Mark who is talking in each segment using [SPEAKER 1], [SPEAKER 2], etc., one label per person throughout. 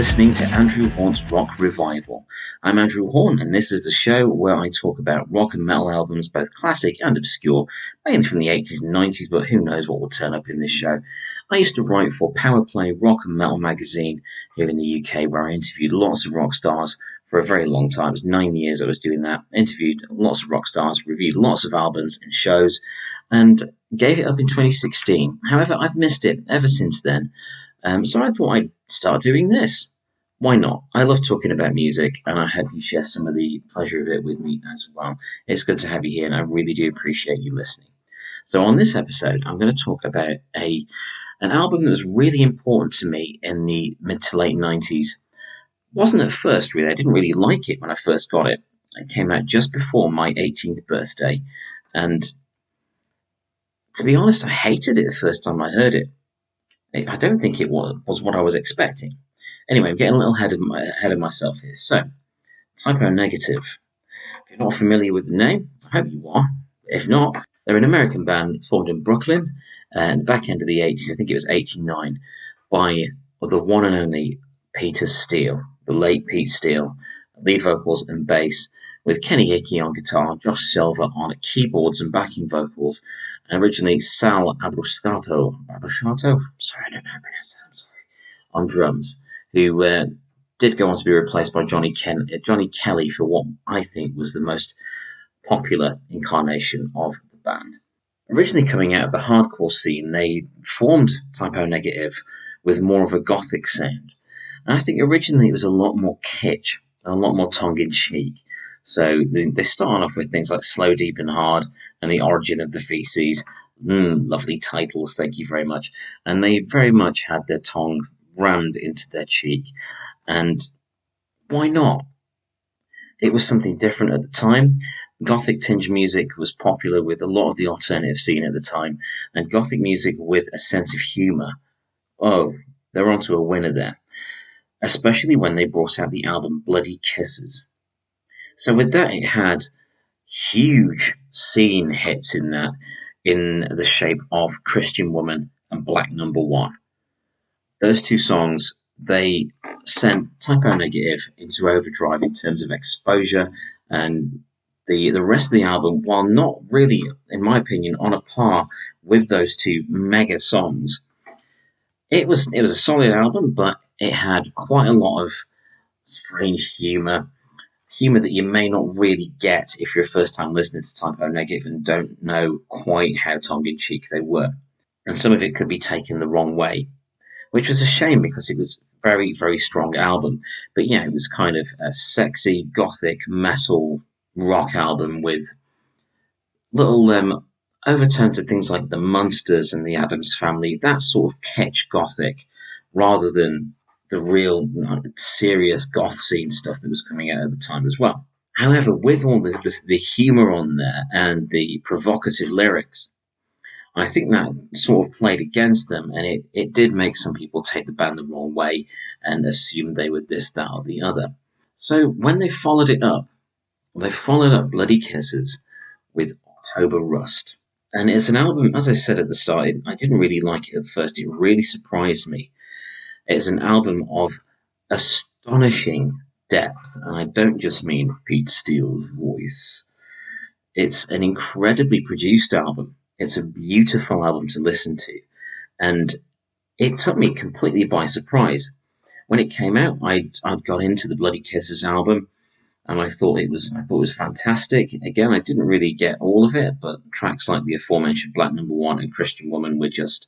[SPEAKER 1] listening to Andrew Haunt's Rock Revival. I'm Andrew Haunt, and this is the show where I talk about rock and metal albums, both classic and obscure, mainly from the 80s and 90s, but who knows what will turn up in this show. I used to write for POWERPLAY Rock and Metal magazine here in the UK, where I interviewed lots of rock stars for a very long time. It was 9 years I was doing that. Interviewed lots of rock stars, reviewed lots of albums and shows, and gave it up in 2016. However, I've missed it ever since then. So I thought I'd start doing this. Why not? I love talking about music, and I hope you share some of the pleasure of it with me as well. It's good to have you here, and I really do appreciate you listening. So on this episode, I'm going to talk about an album that was really important to me in the mid to late 90s. Wasn't at first, really. I didn't really like it when I first got it. It came out just before my 18th birthday, and to be honest, I hated it the first time I heard it. I don't think it was what I was expecting. Anyway, I'm getting a little ahead of myself here. So, Typo Negative. If you're not familiar with the name, I hope you are. If not, they're an American band formed in Brooklyn in the back end of the 80s. I think it was 89, by the one and only Peter Steele, the late Pete Steele, lead vocals and bass, with Kenny Hickey on guitar, Josh Silver on keyboards and backing vocals, and originally Sal Abbruscato, sorry, I don't know how to pronounce that, I'm sorry, on drums, who did go on to be replaced by Johnny Kelly for what I think was the most popular incarnation of the band. Originally coming out of the hardcore scene, they formed Typo Negative with more of a gothic sound. And I think originally it was a lot more kitsch, and a lot more tongue-in-cheek. So they start off with things like Slow, Deep and Hard and The Origin of the Feces. Lovely titles, thank you very much. And they very much had their tongue rammed into their cheek. And why not? It was something different at the time. Gothic tinge music was popular with a lot of the alternative scene at the time. And Gothic music with a sense of humour. Oh, they're onto a winner there. Especially when they brought out the album Bloody Kisses. So with that, it had huge scene hits in the shape of Christian Woman and Black Number One. Those two songs, they sent Typo Negative into overdrive in terms of exposure, and the rest of the album, while not really, in my opinion, on a par with those two mega songs, it was a solid album, but it had quite a lot of strange humour that you may not really get if you're a first-time listener to Typo Negative and don't know quite how tongue-in-cheek they were. And some of it could be taken the wrong way, which was a shame because it was a very, very strong album. But yeah, it was kind of a sexy, gothic, metal rock album with little overtones to things like the Munsters and the Addams Family, that sort of kitsch gothic, rather than the real serious goth scene stuff that was coming out at the time as well. However, with all the humour on there and the provocative lyrics, I think that sort of played against them, and it did make some people take the band the wrong way and assume they were this, that, or the other. So when they followed up Bloody Kisses with October Rust. And it's an album, as I said at the start, I didn't really like it at first. It really surprised me. It's an album of astonishing depth, and I don't just mean Pete Steele's voice. It's an incredibly produced album. It's a beautiful album to listen to, and it took me completely by surprise. When it came out, I'd got into the Bloody Kisses album, and I thought it was fantastic. Again, I didn't really get all of it, but tracks like the aforementioned Black Number One and Christian Woman were just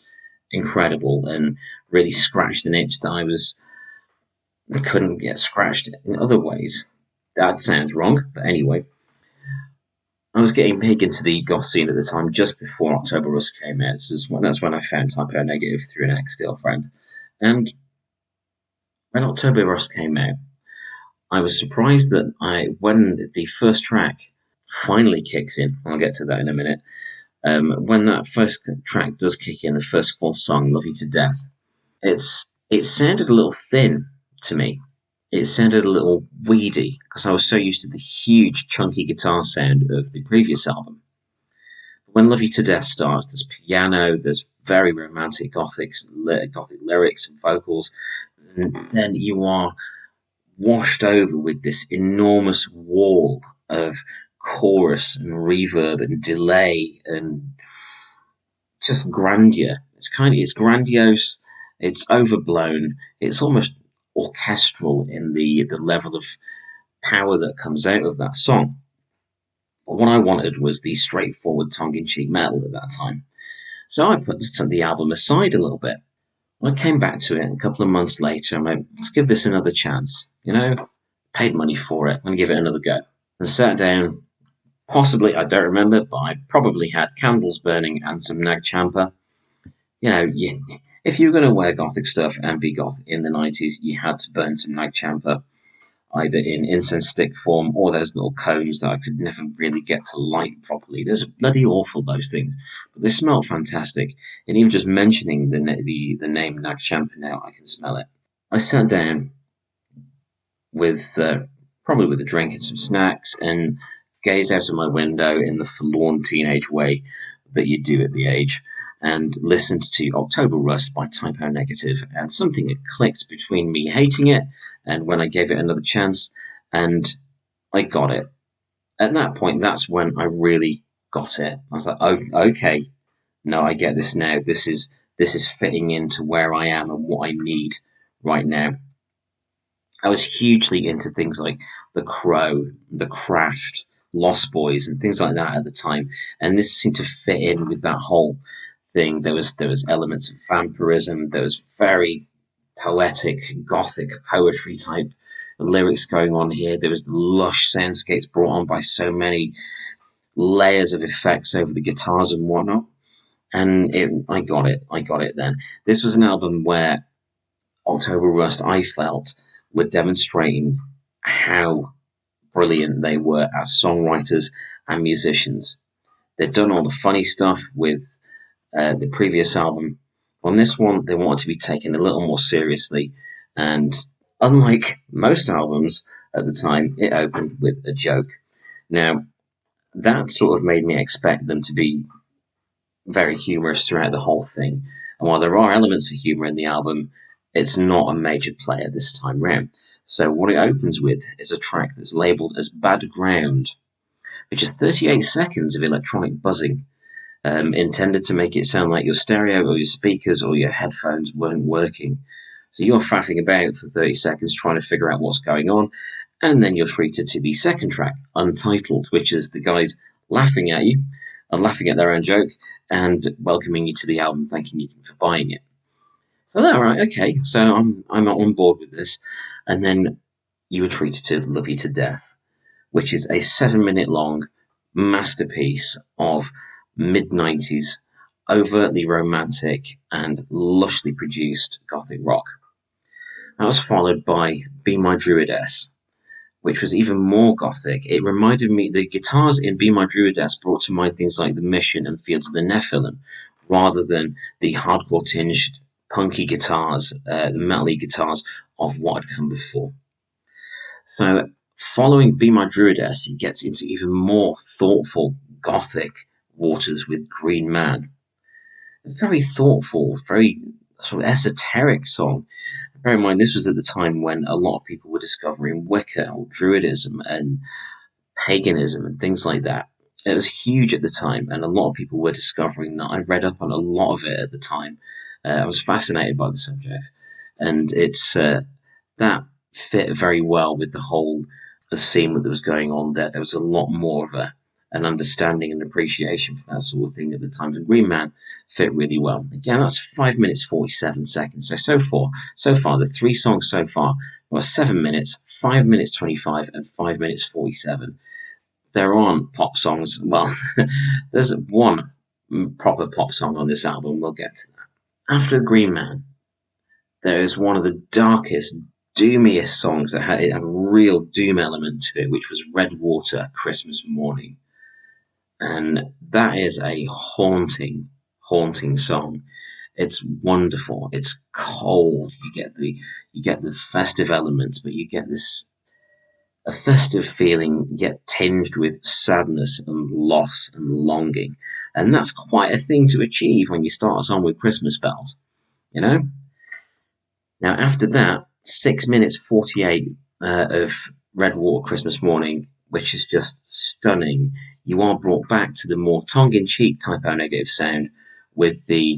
[SPEAKER 1] incredible and really scratched an itch that I couldn't get scratched in other ways. That sounds wrong, but anyway. I was getting big into the goth scene at the time, just before October Rust came out. So that's when I found Typo Negative through an ex-girlfriend. And when October Rust came out, I was surprised that when the first track finally kicks in, I'll get to that in a minute, when that first track does kick in, the first full song, Love You to Death, it sounded a little thin to me. It sounded a little weedy because I was so used to the huge, chunky guitar sound of the previous album. When Love You to Death starts, there's piano, there's very romantic gothic lyrics and vocals. and then you are washed over with this enormous wall of chorus and reverb and delay and just grandeur. It's grandiose, it's overblown, it's almost orchestral in the level of power that comes out of that song. But what I wanted was the straightforward tongue-in-cheek metal at that time. So I put the album aside a little bit. I came back to it a couple of months later. I'm like, let's give this another chance. Paid money for it. I'm going to give it another go. And sat down. Possibly, I don't remember, but I probably had candles burning and some Nag Champa. If you were going to wear gothic stuff and be goth in the 90s, you had to burn some Nag Champa, either in incense stick form or those little cones that I could never really get to light properly. Those are bloody awful, those things. But they smell fantastic. And even just mentioning the name Nag Champa now, I can smell it. I sat down with probably with a drink and some snacks and gazed out of my window in the forlorn teenage way that you do at the age, and listened to October Rust by Typo Negative, and something had clicked between me hating it and when I gave it another chance, and I got it. At that point, that's when I really got it. I was like, oh, okay, no, I get this now. This is fitting into where I am and what I need right now. I was hugely into things like The Crow, The Craft, Lost Boys, and things like that at the time, and this seemed to fit in with that whole thing. There was elements of vampirism. There was very poetic, gothic poetry type lyrics going on here. There was the lush soundscapes brought on by so many layers of effects over the guitars and whatnot. And I got it then. This was an album where October Rust, I felt, were demonstrating how brilliant they were as songwriters and musicians. They'd done all the funny stuff with the previous album. On this one, they wanted to be taken a little more seriously, and unlike most albums at the time, it opened with a joke. Now, that sort of made me expect them to be very humorous throughout the whole thing. And while there are elements of humor in the album, it's not a major player this time round. So what it opens with is a track that's labelled as Bad Ground, which is 38 seconds of electronic buzzing, intended to make it sound like your stereo or your speakers or your headphones weren't working. So you're faffing about for 30 seconds trying to figure out what's going on, and then you're treated to the second track, Untitled, which is the guys laughing at you, and laughing at their own joke, and welcoming you to the album, thanking you for buying it. So, all right, okay, so I'm on board with this. And then you were treated to Love You to Death, which is a 7-minute long masterpiece of mid-90s, overtly romantic and lushly produced gothic rock. That was followed by Be My Druidess, which was even more gothic. It reminded me, the guitars in Be My Druidess brought to mind things like The Mission and Fields of the Nephilim, rather than the hardcore tinged punky guitars, the metal-y guitars of what had come before. So, following Be My Druidess, he gets into even more thoughtful gothic waters with Green Man. A very thoughtful, very sort of esoteric song. Bear in mind, this was at the time when a lot of people were discovering Wicca or Druidism and paganism and things like that. It was huge at the time, and a lot of people were discovering that. I read up on a lot of it at the time. I was fascinated by the subject, and it's that fit very well with the scene that was going on there. There was a lot more of an understanding and appreciation for that sort of thing at the time. And Green Man fit really well. Again, that's 5 minutes 47 seconds. So far, the 3 songs so far were 7 minutes, 5 minutes 25, and 5 minutes 47. There aren't pop songs. Well, there's one proper pop song on this album. We'll get to that. After Green Man, there is one of the darkest, doomiest songs that had a real doom element to it, which was Red Water, Christmas Morning. And that is a haunting song. It's wonderful. It's cold. You get the festive elements, but you get a festive feeling, yet tinged with sadness and loss and longing. And that's quite a thing to achieve when you start a song with Christmas bells, you know? Now, after that, 6 minutes 48 of Redwater Christmas Morning, which is just stunning, you are brought back to the more tongue-in-cheek Type O Negative sound with the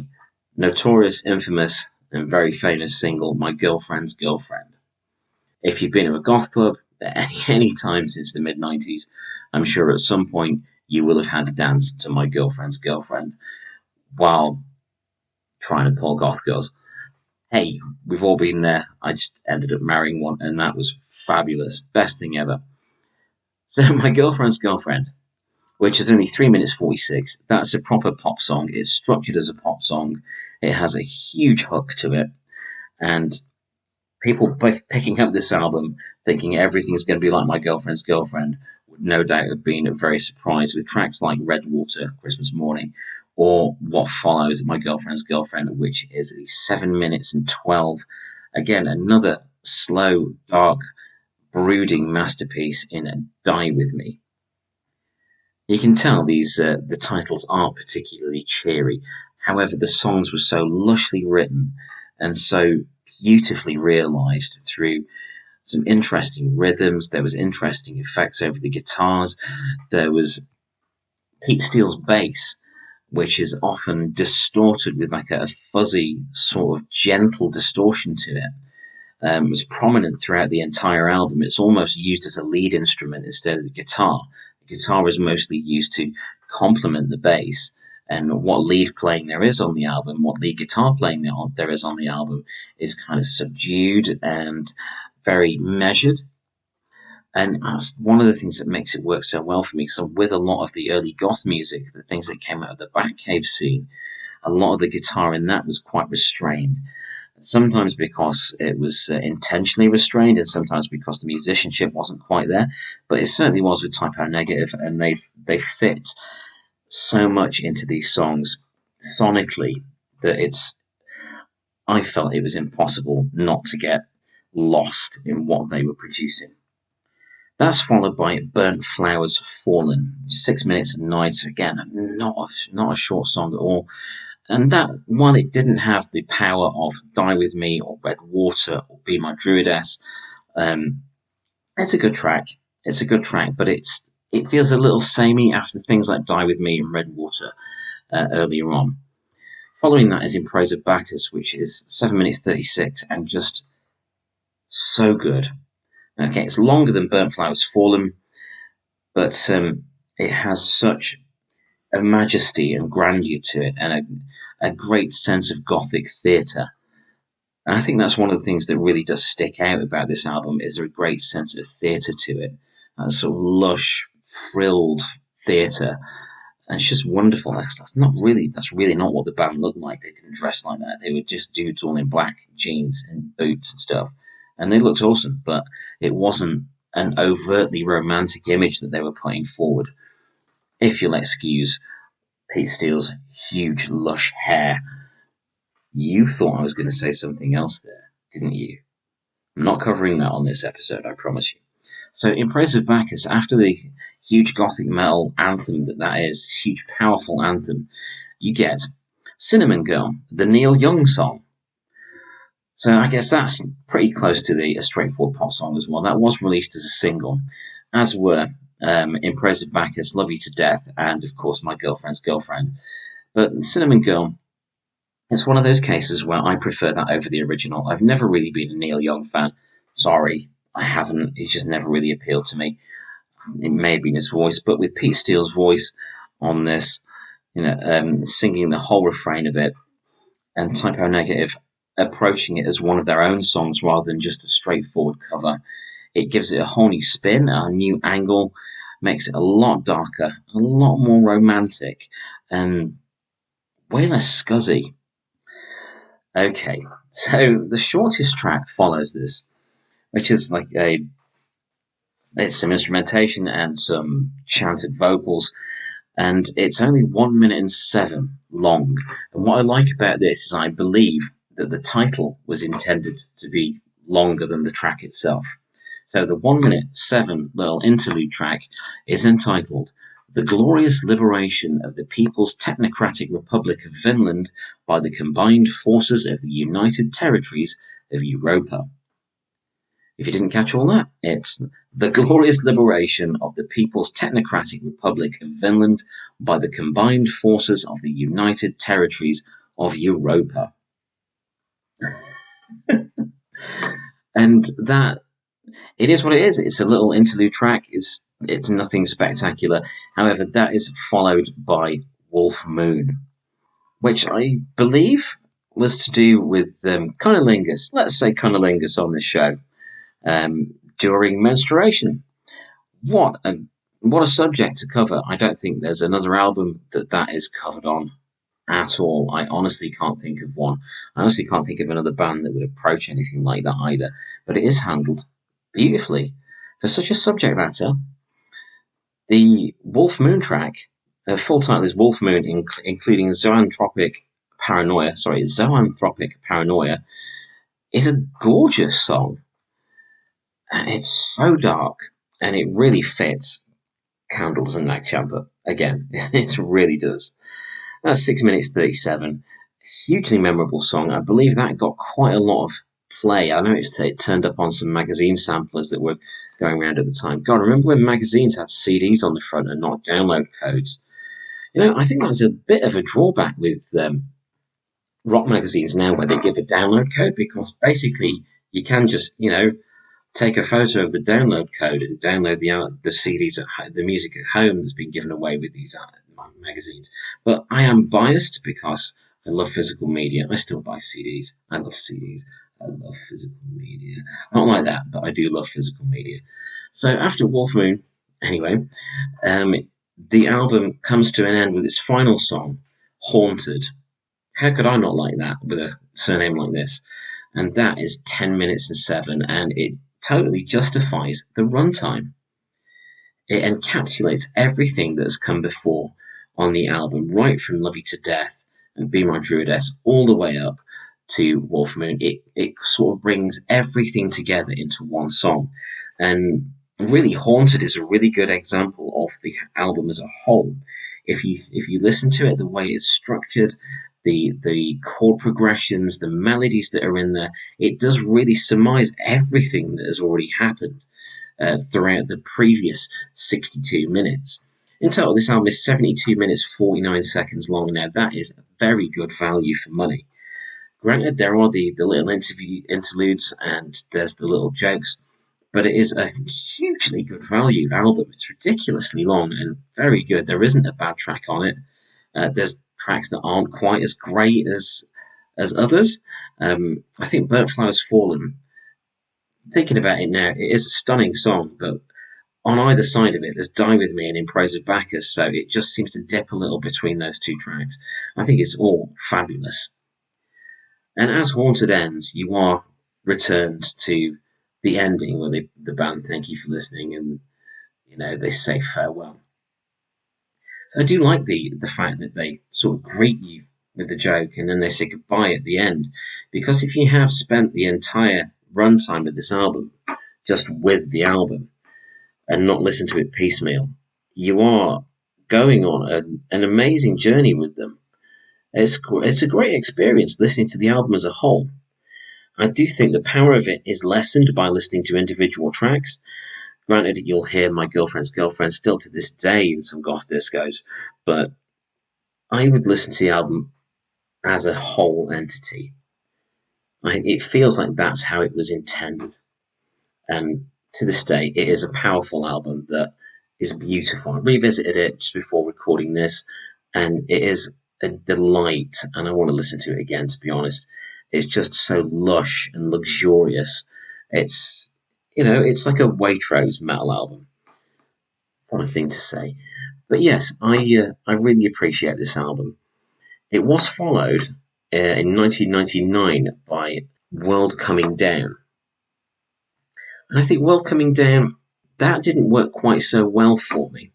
[SPEAKER 1] notorious, infamous, and very famous single, My Girlfriend's Girlfriend. If you've been to a goth club at any time since the mid-90s, I'm sure at some point you will have had to dance to My Girlfriend's Girlfriend while trying to pull goth girls. Hey, we've all been there. I just ended up marrying one, and that was fabulous. Best thing ever. So, My Girlfriend's Girlfriend, which is only 3 minutes 46, that's a proper pop song. It's structured as a pop song. It has a huge hook to it. And people picking up this album thinking everything's going to be like My Girlfriend's Girlfriend would no doubt have been very surprised with tracks like Redwater, Christmas Morning, or what follows, My Girlfriend's Girlfriend, which is 7 minutes and 12. Again, another slow, dark, brooding masterpiece in Die With Me. You can tell the titles aren't particularly cheery. However, the songs were so lushly written and so beautifully realised through some interesting rhythms. There was interesting effects over the guitars. There was Pete Steele's bass, which is often distorted with like a fuzzy sort of gentle distortion to it. Was prominent throughout the entire album. It's almost used as a lead instrument instead of the guitar. The guitar is mostly used to complement the bass, and what lead playing there is on the album, what lead guitar playing there is on the album, is kind of subdued and very measured. And that's one of the things that makes it work so well for me. So with a lot of the early goth music, the things that came out of the Batcave scene, a lot of the guitar in that was quite restrained. Sometimes because it was intentionally restrained, and sometimes because the musicianship wasn't quite there. But it certainly was with Type O Negative, and they fit so much into these songs sonically that I felt it was impossible not to get lost in what they were producing. That's followed by Burnt Flowers Fallen, 6 minutes and 9. So again, not a short song at all. And that, while it didn't have the power of Die With Me or Redwater or Be My Druidess, it's a good track. It's a good track, but it feels a little samey after things like Die With Me and Redwater earlier on. Following that is In Praise of Bacchus, which is 7 minutes 36 and just so good. Okay, it's longer than Burnt Flowers Fallen, but it has such a majesty and grandeur to it, and a great sense of gothic theatre. And I think that's one of the things that really does stick out about this album, is there a great sense of theatre to it. That sort of lush, frilled theatre. And it's just wonderful. That's really not what the band looked like. They didn't dress like that. They were just dudes all in black jeans and boots and stuff. And they looked awesome, but it wasn't an overtly romantic image that they were putting forward. If you'll excuse Pete Steele's huge, lush hair. You thought I was going to say something else there, didn't you? I'm not covering that on this episode, I promise you. So, In Praise of Bacchus, after the huge gothic metal anthem that is, this huge, powerful anthem, you get Cinnamon Girl, the Neil Young song. So I guess that's pretty close to a straightforward pop song as well. That was released as a single, as were In Praise of Bacchus, Love You to Death, and of course My Girlfriend's Girlfriend. But Cinnamon Girl, it's one of those cases where I prefer that over the original. I've never really been a Neil Young fan. Sorry, I haven't. It's just never really appealed to me. It may have been his voice, but with Pete Steele's voice on this, singing the whole refrain of it, and Type O Negative approaching it as one of their own songs rather than just a straightforward cover, it gives it a whole new spin, a new angle, makes it a lot darker, a lot more romantic, and way less scuzzy. Okay, so the shortest track follows this, which is like it's some instrumentation and some chanted vocals, and it's only 1 minute and 7 long. And what I like about this is I believe that the title was intended to be longer than the track itself. So the 1 minute 7 little interlude track is entitled The Glorious Liberation of the People's Technocratic Republic of Finland by the Combined Forces of the United Territories of Europa. If you didn't catch all that, it's the glorious liberation of the People's Technocratic Republic of Finland by the combined forces of the United Territories of Europa. And that, it is what it is. It's a little interlude track. It's nothing spectacular. However, that is followed by Wolf Moon, which I believe was to do with cunnilingus. Let's say cunnilingus on this show during menstruation. What a subject to cover. I don't think there's another album that is covered on at all. I honestly can't think of one. I honestly can't think of another band that would approach anything like that either. But it is handled beautifully. For such a subject matter, the Wolf Moon track, full title is Wolf Moon, including Zoanthropic Paranoia, is a gorgeous song. And it's so dark, and it really fits Candles and Nag Champa. Again, it really does. That's 6 minutes 37. Hugely memorable song. I believe that got quite a lot of play. I noticed it turned up on some magazine samplers that were going around at the time. God, remember when magazines had CDs on the front and not download codes? I think that's a bit of a drawback with rock magazines now, where they give a download code, because basically you can just, take a photo of the download code and download the CDs the music at home that's been given away with these magazines. But I am biased because I love physical media. I still buy CDs. I love CDs. I love physical media. Not like that, but I do love physical media. So after Wolf Moon, anyway, the album comes to an end with its final song, Haunted. How could I not like that with a surname like this? And that is 10 minutes and 7, and it totally justifies the runtime. It encapsulates everything that's come before on the album, right from Love You to Death and Be My Druidess all the way up to Wolf Moon. It sort of brings everything together into one song. And really, Haunted is a really good example of the album as a whole. If you listen to it, the way it's structured, the chord progressions, the melodies that are in there, it does really surmise everything that has already happened throughout the previous 62 minutes. In total, this album is 72 minutes, 49 seconds long. Now, that is very good value for money. Granted, there are the little interludes and there's the little jokes, but it is a hugely good value album. It's ridiculously long and very good. There isn't a bad track on it. There's tracks that aren't quite as great as others. I think Burnt Flowers Fallen, thinking about it now, it is a stunning song, but on either side of it, there's Die With Me and In Praise of Bacchus, so it just seems to dip a little between those two tracks. I think it's all fabulous. And as Haunted ends, you are returned to the ending where the band thank you for listening and, they say farewell. So I do like the fact that they sort of greet you with the joke and then they say goodbye at the end. Because if you have spent the entire runtime of this album just with the album and not listened to it piecemeal, you are going on an amazing journey with them. It's a great experience listening to the album as a whole. I do think the power of it is lessened by listening to individual tracks. Granted, you'll hear My Girlfriend's Girlfriend still to this day in some goth discos, but I would listen to the album as a whole entity. It feels like that's how it was intended. And to this day, it is a powerful album that is beautiful. I revisited it just before recording this, and it is a delight, and I want to listen to it again, to be honest. It's just so lush and luxurious. It's like a Waitrose metal album. What a thing to say. But yes, I really appreciate this album. It was followed in 1999 by World Coming Down. And I think World Coming Down, that didn't work quite so well for me.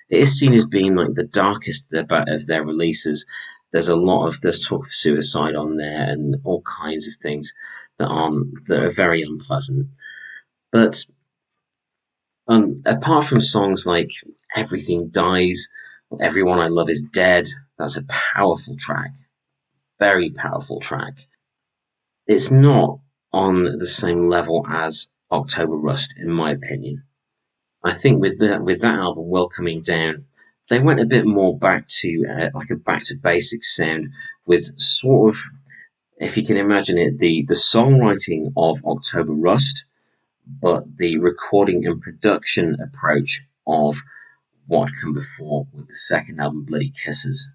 [SPEAKER 1] It is seen as being like the darkest of their releases. There's talk of suicide on there and all kinds of things that are very unpleasant. But apart from songs like Everything Dies, Everyone I Love Is Dead, that's a powerful track. Very powerful track. It's not on the same level as October Rust, in my opinion. I think with that album, Welcoming Down, they went a bit more back to like a back to basics sound with sort of, if you can imagine it, the songwriting of October Rust, but the recording and production approach of what had come before with the second album, Bloody Kisses.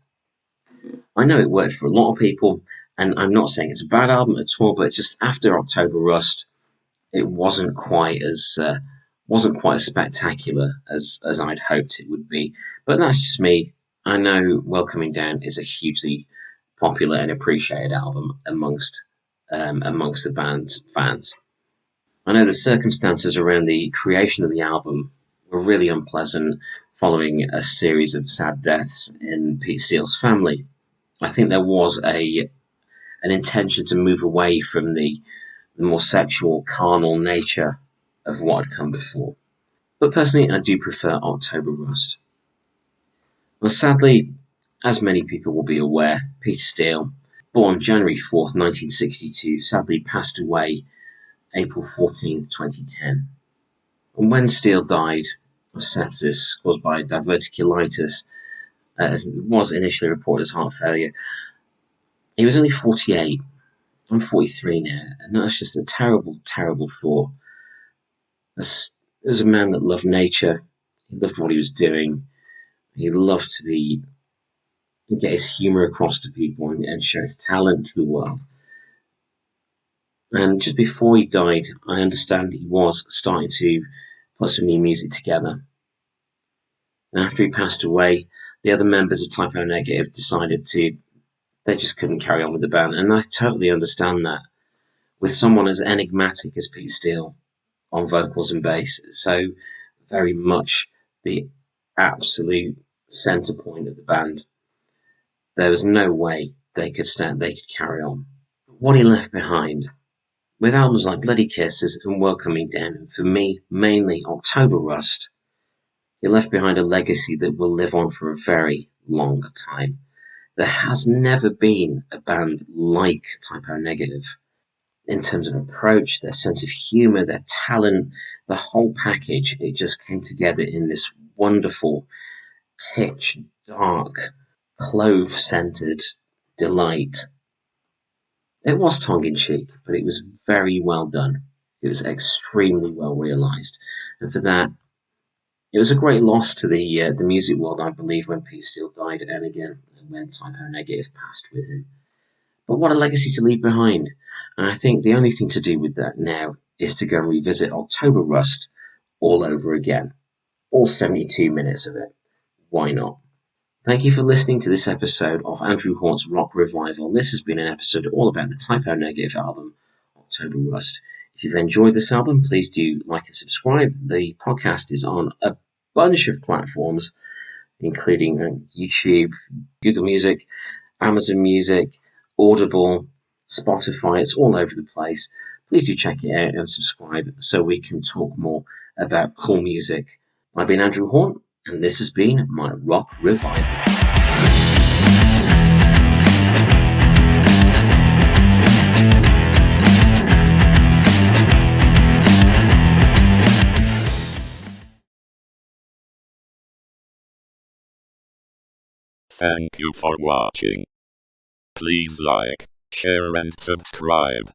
[SPEAKER 1] I know it worked for a lot of people, and I'm not saying it's a bad album at all, but just after October Rust, it wasn't quite as spectacular as I'd hoped it would be. But that's just me. I know Welcoming Down is a hugely popular and appreciated album amongst the band's fans. I know the circumstances around the creation of the album were really unpleasant following a series of sad deaths in Pete Steele's family. I think there was an intention to move away from the more sexual, carnal nature of what had come before. But personally, I do prefer October Rust. Well, sadly, as many people will be aware, Peter Steele, born January 4th, 1962, sadly passed away April 14th, 2010. And when Steele died of sepsis caused by diverticulitis, it was initially reported as heart failure, he was only 48. I'm 43 now, and that's just a terrible, terrible thought. As a man that loved nature, he loved what he was doing. He loved to get his humour across to people and show his talent to the world. And just before he died, I understand he was starting to put some new music together. And after he passed away, the other members of Type O Negative decided they just couldn't carry on with the band. And I totally understand that. With someone as enigmatic as Pete Steele on vocals and bass, so very much the absolute centre point of the band, there was no way they could carry on. What he left behind, with albums like Bloody Kisses and Welcoming Down, and for me, mainly October Rust, he left behind a legacy that will live on for a very long time. There has never been a band like Type O Negative. In terms of approach, their sense of humour, their talent, the whole package, it just came together in this wonderful, pitch dark, clove-scented delight. It was tongue-in-cheek, but it was very well done. It was extremely well realised. And for that, it was a great loss to the music world, I believe, when Pete Steele died, and again, when Type O Negative passed with him. But what a legacy to leave behind. And I think the only thing to do with that now is to go and revisit October Rust all over again. All 72 minutes of it. Why not? Thank you for listening to this episode of Andrew Hawnt's Rock Revival. This has been an episode all about the Type O Negative album, October Rust. If you've enjoyed this album, please do like and subscribe. The podcast is on a bunch of platforms, including YouTube, Google Music, Amazon Music, Audible, Spotify. It's all over the place. Please do check it out and subscribe so we can talk more about cool music. I've been Andrew Hawnt, and this has been my Rock Revival.
[SPEAKER 2] Thank you for watching. Please like, share and subscribe.